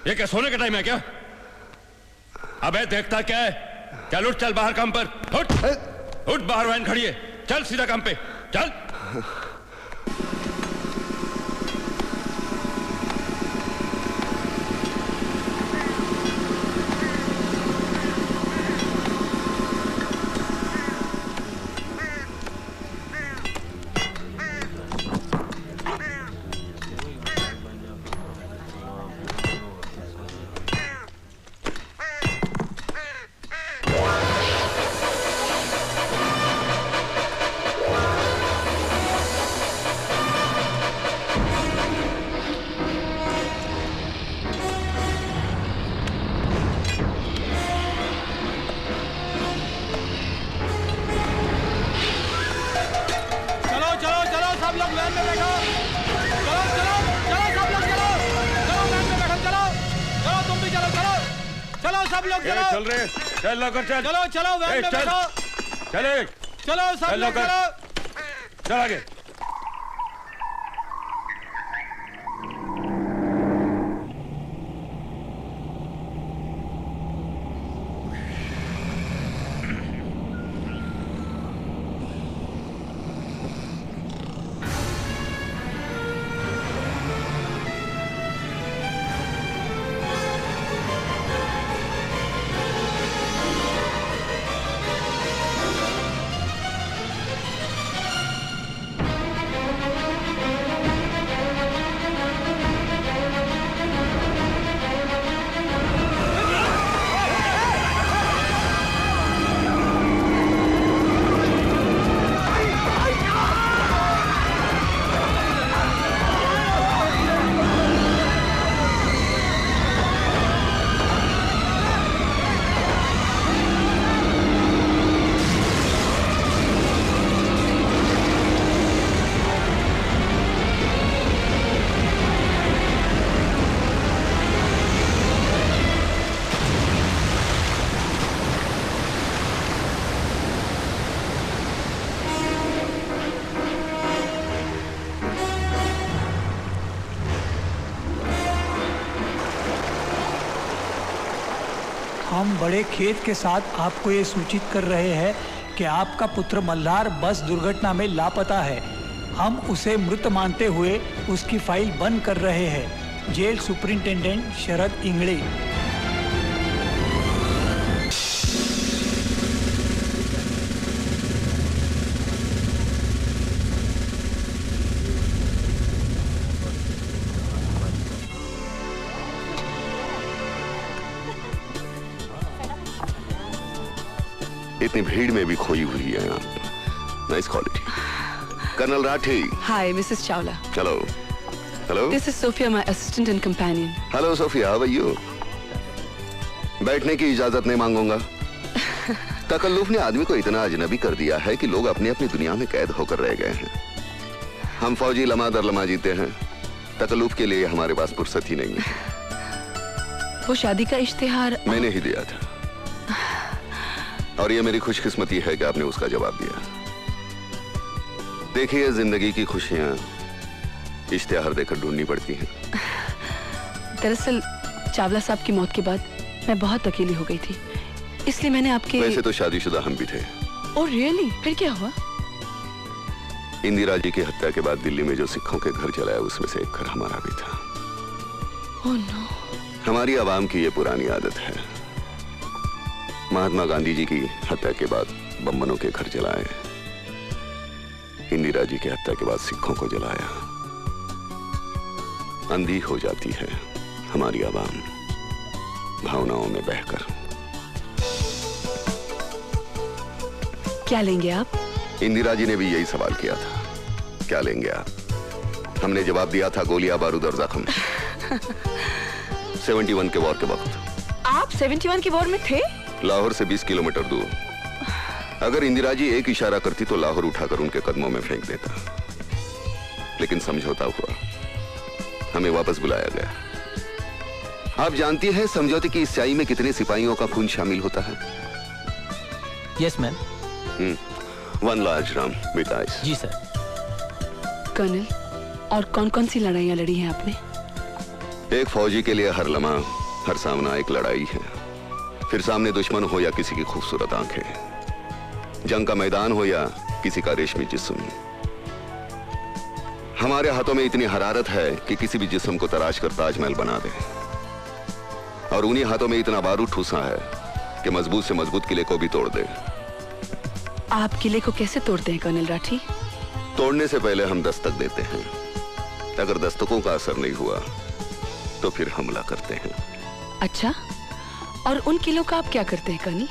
ये क्या सोने का टाइम है क्या? अबे देखता क्या है? चल उठ, चल बाहर काम पर। उठ उठ, बाहर वैन खड़ी है, चल सीधा काम पे चल। चल रहे, चल लौकर चल। चलो चलो वैन में बैठो। चले, चलो सब लोग चलो। चल आगे। हम बड़े खेद के साथ आपको ये सूचित कर रहे हैं कि आपका पुत्र मल्हार बस दुर्घटना में लापता है। हम उसे मृत मानते हुए उसकी फाइल बंद कर रहे हैं। Jail superintendent Sharad Ingde. इतनी भीड़ में भी खोई हुई है आप। Nice quality. Colonel Rathi. Hi Mrs Chawla. Hello. Hello. This is Sophia, my assistant and companion. Hello Sophia, how are you? बैठने की इजाजत नहीं मांगूंगा। तकल्लुफ ने आदमी को इतना अजनबी कर दिया है कि लोग अपनी अपनी दुनिया में कैद होकर रह गए हैं। हम फौजी लम्हा दर लम्हा जीते हैं, तकल्लुफ के लिए हमारे पास फुर्सत ही नहीं है। वो शादी का इश्तिहार मैंने ही दिया था, और ये मेरी खुशकिस्मती है कि आपने उसका जवाब दिया। देखिए, जिंदगी की खुशियां इश्तिहार देकर ढूंढनी पड़ती हैं। दरअसल चावला साहब की मौत के बाद मैं बहुत अकेली हो गई थी, इसलिए मैंने आपके। वैसे तो शादीशुदा हम भी थे। Oh really? फिर क्या हुआ? इंदिरा जी की हत्या के बाद दिल्ली में जो सिखों के घर जलाया, उसमें से एक घर हमारा भी था। Oh no. हमारी आवाम की ये पुरानी आदत है, महात्मा गांधी जी की हत्या के बाद बम्बनों के घर जलाए, इंदिरा जी की हत्या के बाद सिखों को जलाया। अंधी हो जाती है हमारी आवाम भावनाओं में बहकर। क्या लेंगे आप? इंदिरा जी ने भी यही सवाल किया था, क्या लेंगे आप? हमने जवाब दिया था, गोलियां, बारूद और जख्म। 71 के वॉर के वक्त। आप 71 के वॉर में थे? लाहौर से 20 किलोमीटर दूर। अगर इंदिरा जी एक इशारा करती तो लाहौर उठाकर उनके कदमों में फेंक देता, लेकिन समझौता हुआ, हमें वापस बुलाया गया। आप जानती हैं समझौते की इस स्याही में कितने सिपाहियों का खून शामिल होता है? Yes ma'am. 1 large dram with ice. जी सर। कर्नल, और कौन कौन सी लड़ाइयाँ लड़ी हैं आपने? एक फौजी के लिए हर लम्हा, हर सामना एक लड़ाई है। फिर सामने दुश्मन हो या किसी की खूबसूरत आंखें, जंग का मैदान हो या किसी का रेशमी जिस्म, हमारे हाथों में इतनी हरारत है कि किसी भी जिस्म को तराश कर ताजमहल बना दे। और उन्हीं हाथों में इतना बारूद ठूसा है कि मजबूत से मजबूत किले को भी तोड़ दे। आप किले को कैसे तोड़ते हैं कर्नल राठी? तोड़ने से पहले हम दस्तक देते हैं। अगर दस्तकों का असर नहीं हुआ तो फिर हमला करते हैं। अच्छा, और उन किलों का आप क्या करते हैं कर्नल,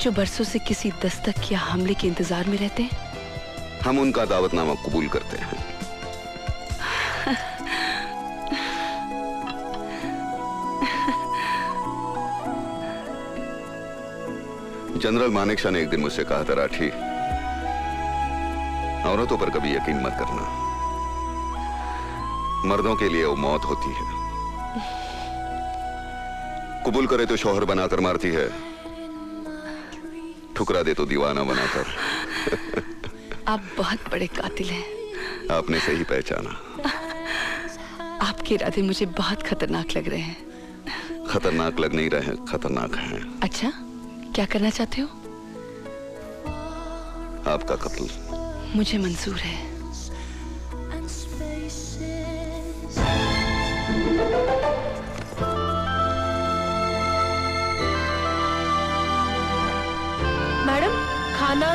जो बरसों से किसी दस्तक या हमले के इंतजार में रहते हैं? हम उनका दावतनामा कबूल करते हैं। जनरल मानेकशॉ ने एक दिन मुझसे कहा था, राठी, औरतों पर कभी यकीन मत करना। मर्दों के लिए वो मौत होती है। कबूल करे तो शौहर बनाकर मारती है, ठुकरा दे तो दीवाना बनाकर। आप बहुत बड़े कातिल हैं। आपने सही पहचाना। आपके इरादे मुझे बहुत खतरनाक लग रहे हैं। खतरनाक लग नहीं रहे, खतरनाक हैं। अच्छा, क्या करना चाहते हो? आपका कत्ल। मुझे मंजूर है। मैडम, खाना।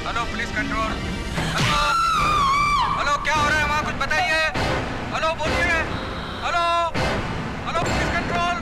Hello police control. Hello hello, क्या हो रहा है वहाँ, कुछ बताइए। हेलो बोलिए। Hello hello police control.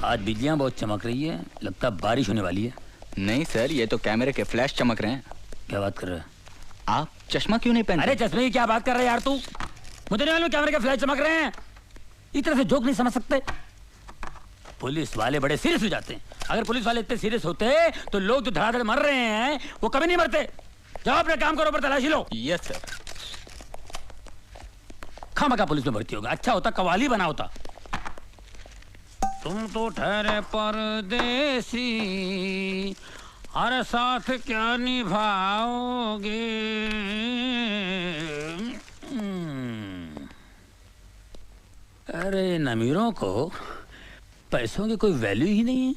आज बिजलियां बहुत चमक रही है, लगता बारिश होने वाली है। नहीं सर, ये तो कैमरे के फ्लैश चमक रहे हैं। क्या बात कर रहे हैं आप? चश्मा क्यों नहीं पहनते? अरे चश्मे की क्या बात कर रहे हैं यार तू? मुझे नहीं मालूम कैमरे के फ्लैश चमक रहे हैं। इस तरह से जोक नहीं समझ सकते। पुलिस वाले बड़े सीरियस हो जाते हैं। अगर पुलिस वाले इतने सीरियस होते तो लोग जो धड़ाधड़ मर रहे हैं वो कभी नहीं मरते। जाओ अपना काम करो, पर तलाशी लो। Yes sir. खामखा पुलिस में भर्ती होगा, अच्छा होता कवाली बना होता। तुम तो ठहरे परदेसी, हर साथ क्या निभाओगे। अरे इन अमीरों को पैसों की कोई वैल्यू ही नहीं है।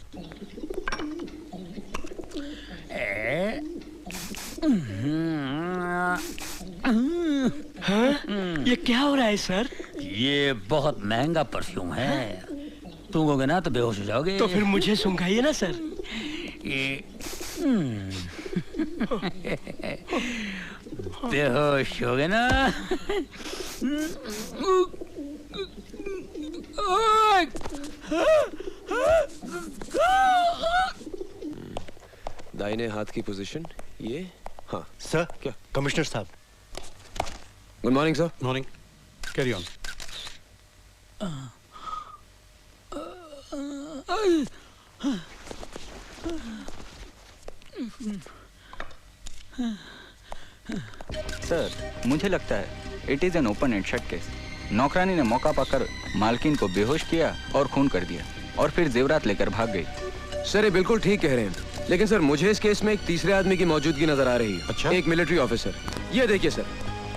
ये क्या हो रहा है सर? ये बहुत महंगा परफ्यूम है, सूंघोगे ना तो बेहोश हो जाओगे। तो फिर मुझे सूंघाइए ना सर। बेहोश हो गए ना। दाहिने हाथ की पोजीशन ये। हाँ सर। क्या? कमिश्नर साहब। Good morning sir. Morning. Carry on. Sir, मुझे लगता है it is an open and shut case. नौकरानी ने मौका पाकर मालकिन को बेहोश किया और खून कर दिया और फिर जेवरात लेकर भाग गई। सर ये बिल्कुल ठीक कह रहे हैं, लेकिन सर मुझे इस केस में एक तीसरे आदमी की मौजूदगी नजर आ रही है। अच्छा? एक मिलिट्री ऑफिसर। ये देखिए सर,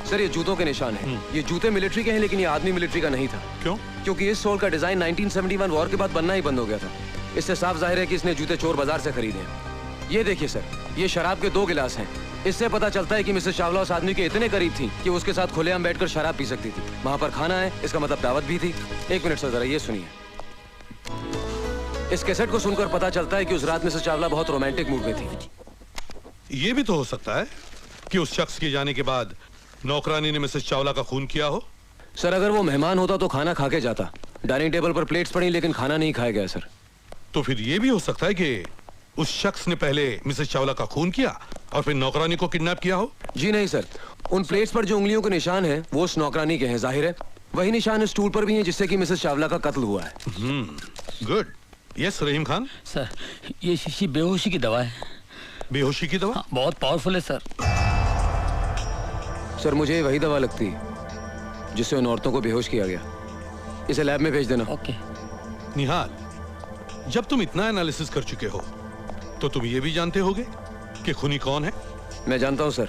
सर ये जूतों के निशान हैं। ये जूते मिलिट्री के हैं, लेकिन ये आदमी मिलिट्री का नहीं था। क्यों? क्योंकि इस सोल का डिजाइन 1971 वॉर के बाद बनना ही बंद हो गया था। इससे साफ जाहिर है कि इसने जूते चोर बाजार से खरीदे हैं। ये देखिए सर, ये शराब के 2 गिलास हैं। इससे पता चलता है कि मिसेस चावला उस आदमी के इतने करीब थी कि उसके साथ खुलेआम बैठकर शराब पी सकती थी। वहां पर खाना है, इसका मतलब दावत भी थी। 1 मिनट सर, जरा ये सुनिए। इस कैसेट को सुनकर पता चलता है कि उस रात मिसेस चावला बहुत रोमांटिक मूड में थी। ये भी तो हो सकता है कि उस शख्स के जाने के बाद नौकरानी ने मिसेस चावला का खून किया हो। सर अगर वो मेहमान होता तो खाना खा के जाता। डाइनिंग टेबल पर प्लेट्स पड़ी, लेकिन खाना नहीं खाया गया सर। तो फिर ये भी हो सकता है कि उस शख्स ने पहले मिसेस चावला का खून किया और फिर नौकरानी को किडनैप किया हो। जी नहीं सर, उन प्लेट्स पर जो उंगलियों के निशान हैं वो उस नौकरानी के हैं। जाहिर है वही निशान इस स्टूल पर भी हैं जिससे कि मिसेस चावला का कत्ल हुआ है। गुड। यस रहीम खान। सर ये शीशी बेहोशी की दवा है। बेहोशी की दवा? हाँ, बहुत पावरफुल है सर। सर मुझे वही दवा लगती है जिससे उन औरतों को बेहोश किया गया। इसे लैब में भेज देना। ओके। निहाल, जब तुम इतना एनालिसिस कर चुके हो तो तुम ये भी जानते होगे कि खूनी कौन है? मैं जानता हूं सर।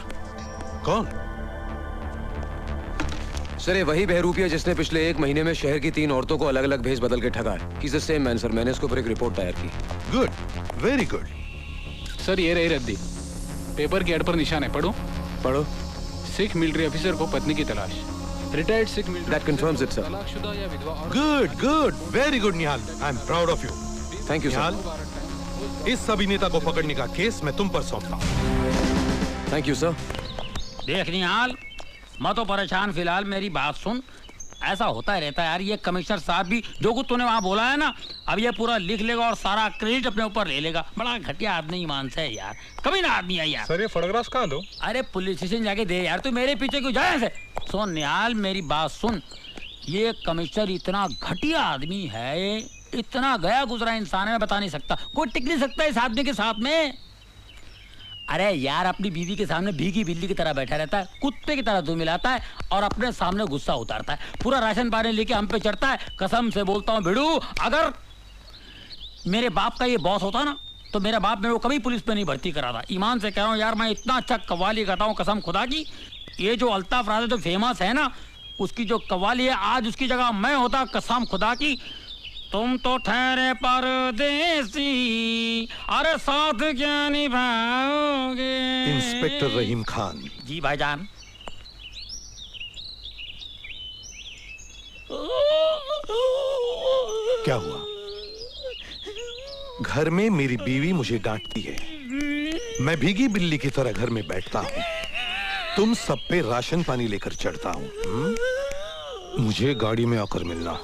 कौन? सर ये वही बहरूपिया जिसने पिछले 1 महीने में शहर की 3 औरतों को अलग अलग भेज बदल के ठगा है। He's the same man sir. मैंने इसके ऊपर एक रिपोर्ट तैयार की। Good, very good. सर ये रही रद्दी। पेपर के एड पर निशान है, पढ़ो। पढ़ो। सिख मिलिट्री ऑफिसर को पत्नी की तलाश। Retired Sikh military. That confirms it, sir. तलाकशुदा या विधवा। Good good, very good Nihal. I am proud of you. Thank you Nihal, इस अभिनेता को पकड़ने का केस मैं तुम पर सौंपता हूँ। Thank you sir. देख निहाल, मैं तो परेशान फिलहाल, मेरी बात सुन। ऐसा होता ही रहता है यार। ये कमिश्नर साहब भी जो कुछ तूने वहाँ बोला है ना, अब ये पूरा लिख लेगा और सारा क्रेडिट अपने ऊपर ले लेगा। बड़ा घटिया आदमी ईमान से है यार, कभी ना आदमी है यार। सर ये फोटोग्राफ्स कहाँ दो? अरे पुलिस स्टेशन जाके दे यार, तू मेरे पीछे क्यों जाए ऐसे? सुन निहाल, मेरी बात सुन। ये कमिश्नर इतना घटिया आदमी है, इतना गया गुजरा इंसान है, मैं बता नहीं सकता। कोई टिक नहीं सकता इस आदमी के साथ में। अरे यार अपनी बीवी के सामने भीगी बिल्ली की तरह बैठा रहता है, कुत्ते की तरह धूम मिलाता है और अपने सामने गुस्सा उतारता है। पूरा राशन पानी लेके हम पे चढ़ता है। कसम से बोलता हूँ भिड़ू, अगर मेरे बाप का ये बॉस होता ना तो मेरा बाप मेरे को कभी पुलिस पे नहीं भर्ती करा था। ईमान से कह रहा हूँ यार, मैं इतना अच्छा कव्वाली गाता हूँ कसम खुदा की। ये जो अल्ताफ राजा जो फेमस है ना, उसकी जो कव्वाली है, आज उसकी जगह मैं होता कसम खुदा की। तुम तो ठहरे परदेसी, अरे साथ क्या निभाओगे? इंस्पेक्टर रहीम खान। जी भाईजान। क्या हुआ? घर में मेरी बीवी मुझे डांटती है, मैं भीगी बिल्ली की तरह घर में बैठता हूँ, तुम सब पे राशन पानी लेकर चढ़ता हूँ। मुझे गाड़ी में आकर मिलना।